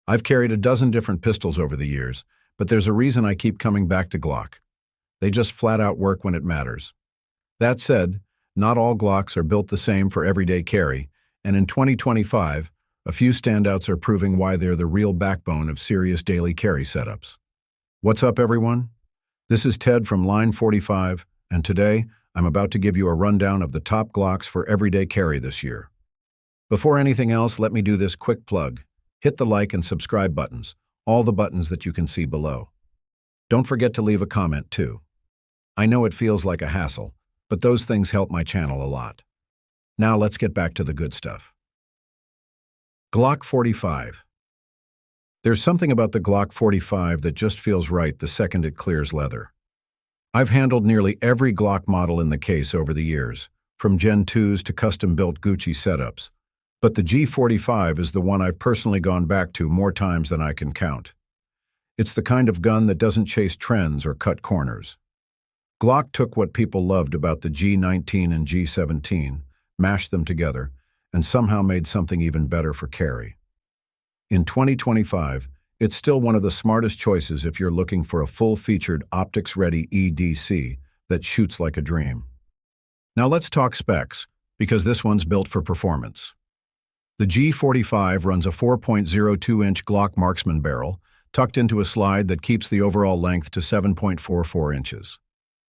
I've carried a dozen different pistols over the years, but there's a reason I keep coming back to Glock. They just flat out work when it matters. That said, not all Glocks are built the same for everyday carry, and in 2025, a few standouts are proving why they're the real backbone of serious daily carry setups. What's up, everyone? This is Ted from Line45, and today I'm about to give you a rundown of the top Glocks for everyday carry this year. Before anything else, let me do this quick plug. Hit the like and subscribe buttons, all the buttons that you can see below. Don't forget to leave a comment too. I know it feels like a hassle, but those things help my channel a lot. Now let's get back to the good stuff. Glock 45. There's something about the Glock 45 that just feels right the second it clears leather. I've handled nearly every Glock model in the case over the years, from Gen 2s to custom-built Gucci setups. But the G45 is the one I've personally gone back to more times than I can count. It's the kind of gun that doesn't chase trends or cut corners. Glock took what people loved about the G19 and G17, mashed them together, and somehow made something even better for carry. In 2025, it's still one of the smartest choices if you're looking for a full-featured, optics-ready EDC that shoots like a dream. Now let's talk specs, because this one's built for performance. The G45 runs a 4.02-inch Glock marksman barrel, tucked into a slide that keeps the overall length to 7.44 inches.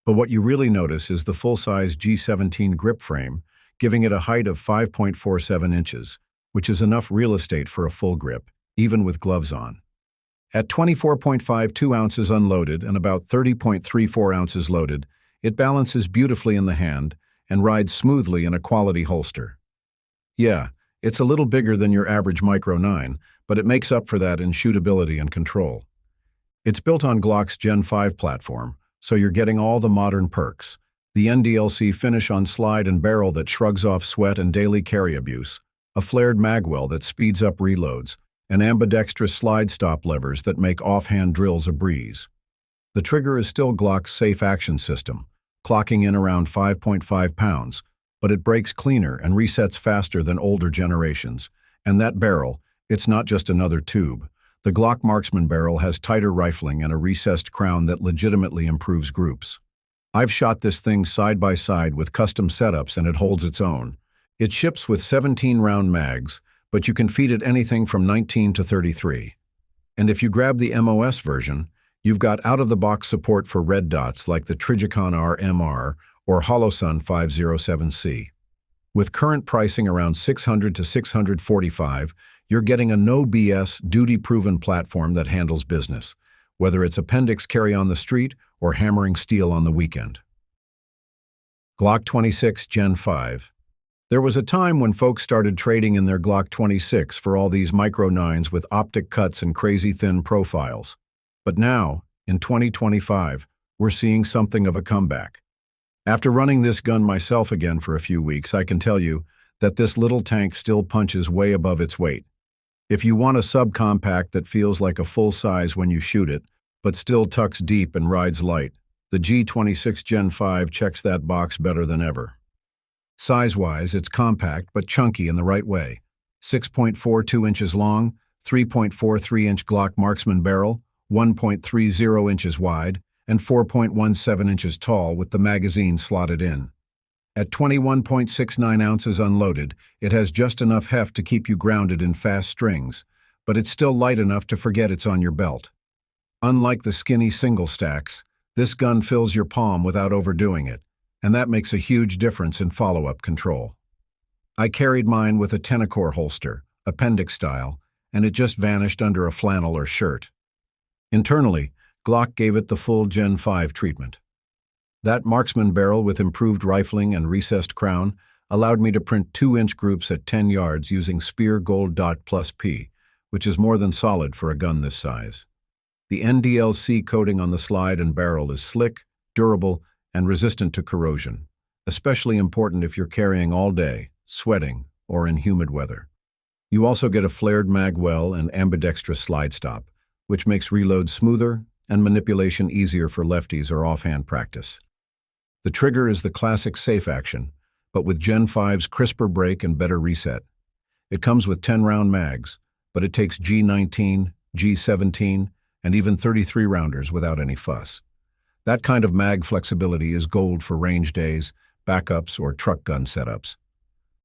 But what you really notice is the full-size G17 grip frame, giving it a height of 5.47 inches, which is enough real estate for a full grip, even with gloves on. At 24.52 ounces unloaded and about 30.34 ounces loaded, it balances beautifully in the hand and rides smoothly in a quality holster. Yeah, it's a little bigger than your average Micro 9, but it makes up for that in shootability and control. It's built on Glock's Gen 5 platform, so you're getting all the modern perks. The NDLC finish on slide and barrel that shrugs off sweat and daily carry abuse, a flared magwell that speeds up reloads, and ambidextrous slide stop levers that make offhand drills a breeze. The trigger is still Glock's safe action system, clocking in around 5.5 pounds, but it breaks cleaner and resets faster than older generations. And that barrel, it's not just another tube. The Glock marksman barrel has tighter rifling and a recessed crown that legitimately improves groups. I've shot this thing side by side with custom setups and it holds its own. It ships with 17-round mags, but you can feed it anything from 19 to 33. And if you grab the MOS version, you've got out-of-the-box support for red dots like the Trigicon RMR or Holosun 507C. With current pricing around $600 to $645, you're getting a no-BS, duty-proven platform that handles business, whether it's appendix carry on the street or hammering steel on the weekend. Glock 26 Gen 5. There was a time when folks started trading in their Glock 26 for all these Micro 9s with optic cuts and crazy thin profiles. But now, in 2025, we're seeing something of a comeback. After running this gun myself again for a few weeks, I can tell you that this little tank still punches way above its weight. If you want a subcompact that feels like a full size when you shoot it, but still tucks deep and rides light, the G26 Gen 5 checks that box better than ever. Size-wise, it's compact but chunky in the right way. 6.42 inches long, 3.43-inch Glock marksman barrel, 1.30 inches wide, and 4.17 inches tall with the magazine slotted in. At 21.69 ounces unloaded, it has just enough heft to keep you grounded in fast strings, but it's still light enough to forget it's on your belt. Unlike the skinny single stacks, this gun fills your palm without overdoing it, and that makes a huge difference in follow-up control. I carried mine with a Tenacore holster, appendix style, and it just vanished under a flannel or shirt. Internally, Glock gave it the full Gen 5 treatment. That marksman barrel with improved rifling and recessed crown allowed me to print 2-inch groups at 10 yards using Spear Gold Dot Plus P, which is more than solid for a gun this size. The NDLC coating on the slide and barrel is slick, durable, and resistant to corrosion, especially important if you're carrying all day, sweating, or in humid weather. You also get a flared magwell and ambidextrous slide stop, which makes reload smoother and manipulation easier for lefties or offhand practice. The trigger is the classic safe action, but with Gen 5's crisper break and better reset. It comes with 10-round mags, but it takes G19, G17, and even 33 rounders without any fuss. That kind of mag flexibility is gold for range days, backups, or truck gun setups.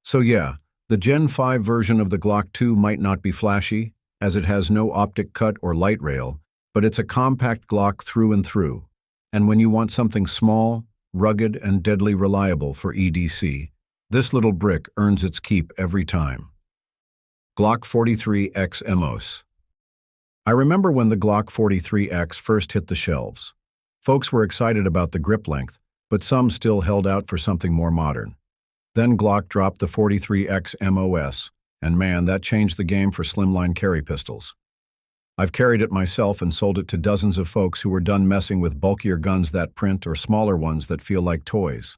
So yeah, the Gen 5 version of the Glock 2 might not be flashy, as it has no optic cut or light rail, but it's a compact Glock through and through. And when you want something small, rugged, and deadly reliable for EDC, this little brick earns its keep every time. Glock 43X MOS. I remember when the Glock 43X first hit the shelves. Folks were excited about the grip length, but some still held out for something more modern. Then Glock dropped the 43X MOS, and man, that changed the game for slimline carry pistols. I've carried it myself and sold it to dozens of folks who were done messing with bulkier guns that print or smaller ones that feel like toys.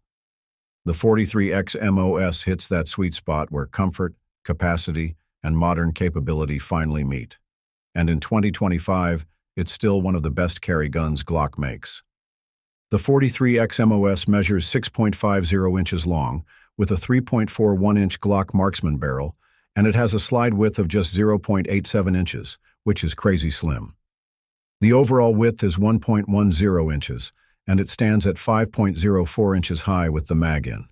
The 43X MOS hits that sweet spot where comfort, capacity, and modern capability finally meet. And in 2025, it's still one of the best carry guns Glock makes. The 43X MOS measures 6.50 inches long, with a 3.41-inch Glock marksman barrel, and it has a slide width of just 0.87 inches, which is crazy slim. The overall width is 1.10 inches, and it stands at 5.04 inches high with the mag in.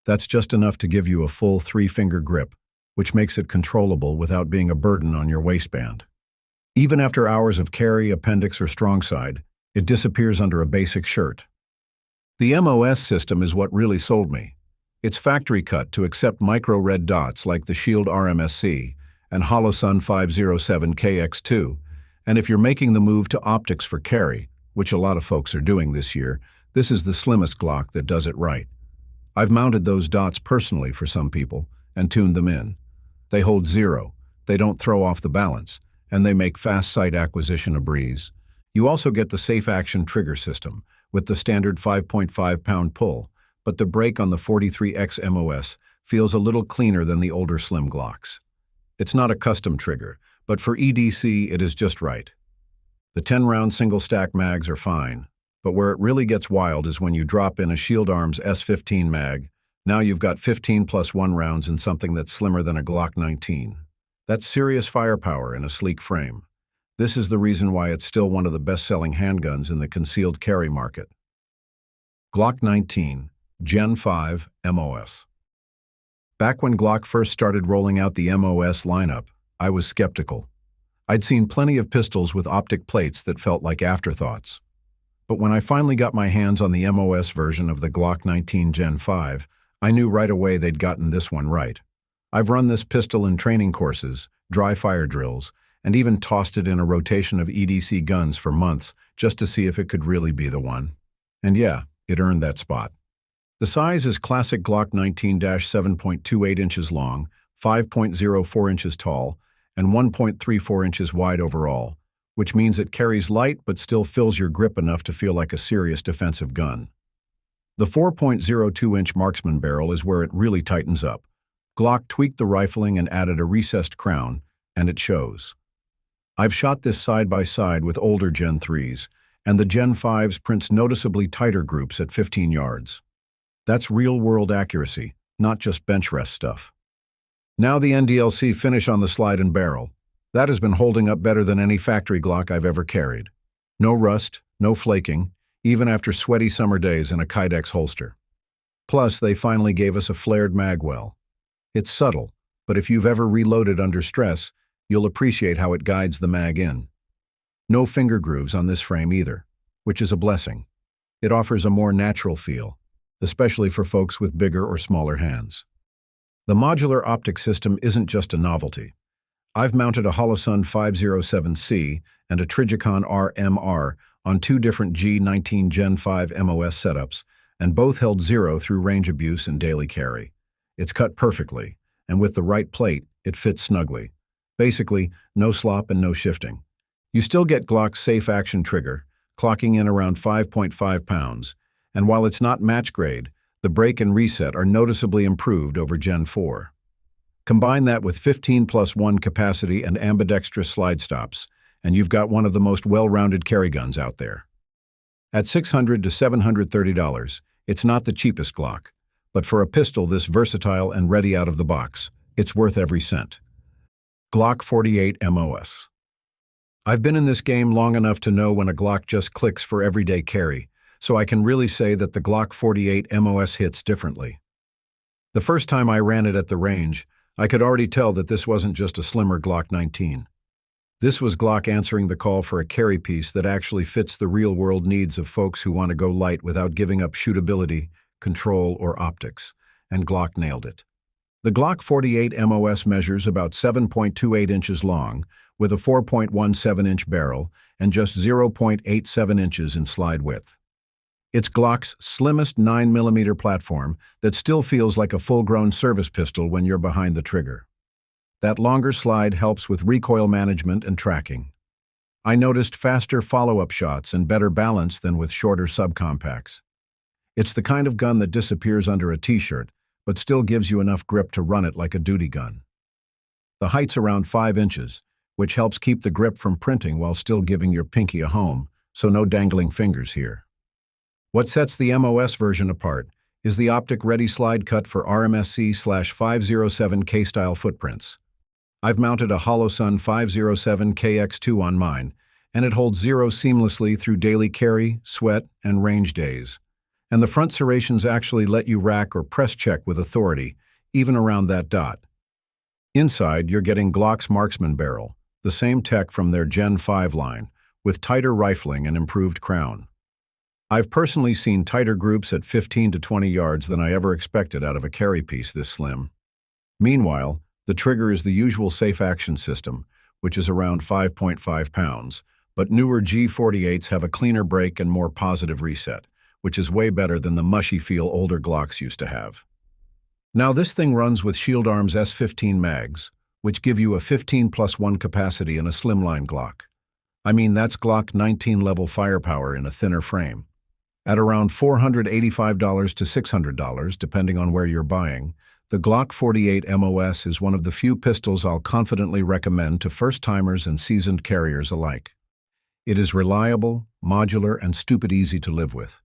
That's just enough to give you a full 3-finger grip, which makes it controllable without being a burden on your waistband. Even after hours of carry, appendix, or strong side, it disappears under a basic shirt. The MOS system is what really sold me. It's factory cut to accept micro red dots like the Shield RMSC and Holosun 507 KX2, and if you're making the move to optics for carry, which a lot of folks are doing this year, this is the slimmest Glock that does it right. I've mounted those dots personally for some people and tuned them in. They hold zero, they don't throw off the balance, and they make fast sight acquisition a breeze. You also get the safe action trigger system with the standard 5.5-pound pull, but the break on the 43X MOS feels a little cleaner than the older slim Glocks. It's not a custom trigger, but for EDC it is just right. The 10-round single-stack mags are fine, but where it really gets wild is when you drop in a Shield Arms S15 mag. Now you've got 15 plus 1 rounds in something that's slimmer than a Glock 19. That's serious firepower in a sleek frame. This is the reason why it's still one of the best-selling handguns in the concealed carry market. Glock 19, Gen 5 MOS. Back when Glock first started rolling out the MOS lineup, I was skeptical. I'd seen plenty of pistols with optic plates that felt like afterthoughts. But when I finally got my hands on the MOS version of the Glock 19 Gen 5, I knew right away they'd gotten this one right. I've run this pistol in training courses, dry fire drills, and even tossed it in a rotation of EDC guns for months just to see if it could really be the one. And yeah, it earned that spot. The size is classic Glock 19-7.28 inches long, 5.04 inches tall, and 1.34 inches wide overall, which means it carries light but still fills your grip enough to feel like a serious defensive gun. The 4.02-inch marksman barrel is where it really tightens up. Glock tweaked the rifling and added a recessed crown, and it shows. I've shot this side by side with older Gen 3s, and the Gen 5s prints noticeably tighter groups at 15 yards. That's real-world accuracy, not just bench rest stuff. Now the NDLC finish on the slide and barrel. That has been holding up better than any factory Glock I've ever carried. No rust, no flaking, even after sweaty summer days in a Kydex holster. Plus, they finally gave us a flared mag well. It's subtle, but if you've ever reloaded under stress, you'll appreciate how it guides the mag in. No finger grooves on this frame either, which is a blessing. It offers a more natural feel, especially for folks with bigger or smaller hands. The modular optic system isn't just a novelty. I've mounted a Holosun 507C and a Trigicon RMR on 2 different G19 Gen 5 MOS setups, and both held zero through range abuse and daily carry. It's cut perfectly, and with the right plate, it fits snugly. Basically, no slop and no shifting. You still get Glock's safe action trigger, clocking in around 5.5 pounds, and while it's not match grade, the break and reset are noticeably improved over Gen 4. Combine that with 15 plus 1 capacity and ambidextrous slide stops, and you've got one of the most well-rounded carry guns out there. At $600 to $730, it's not the cheapest Glock, but for a pistol this versatile and ready out of the box, it's worth every cent. Glock 48 MOS. I've been in this game long enough to know when a Glock just clicks for everyday carry, so I can really say that the Glock 48 MOS hits differently. The first time I ran it at the range, I could already tell that this wasn't just a slimmer Glock 19. This was Glock answering the call for a carry piece that actually fits the real-world needs of folks who want to go light without giving up shootability, control, or optics, and Glock nailed it. The Glock 48 MOS measures about 7.28 inches long, with a 4.17-inch barrel and just 0.87 inches in slide width. It's Glock's slimmest 9mm platform that still feels like a full-grown service pistol when you're behind the trigger. That longer slide helps with recoil management and tracking. I noticed faster follow-up shots and better balance than with shorter subcompacts. It's the kind of gun that disappears under a t-shirt, but still gives you enough grip to run it like a duty gun. The height's around 5 inches, which helps keep the grip from printing while still giving your pinky a home, so no dangling fingers here. What sets the MOS version apart is the optic-ready slide cut for RMSC/507K style footprints. I've mounted a Holosun 507KX2 on mine, and it holds 0 seamlessly through daily carry, sweat, and range days. And the front serrations actually let you rack or press check with authority, even around that dot. Inside, you're getting Glock's Marksman barrel, the same tech from their Gen 5 line, with tighter rifling and improved crown. I've personally seen tighter groups at 15 to 20 yards than I ever expected out of a carry piece this slim. Meanwhile, the trigger is the usual safe action system, which is around 5.5 pounds, but newer G48s have a cleaner break and more positive reset, which is way better than the mushy feel older Glocks used to have. Now this thing runs with Shield Arms S15 mags, which give you a 15+1 capacity in a slimline Glock. I mean, that's Glock 19 level firepower in a thinner frame. At around $485 to $600, depending on where you're buying, the Glock 48 MOS is one of the few pistols I'll confidently recommend to first-timers and seasoned carriers alike. It is reliable, modular, and stupid easy to live with.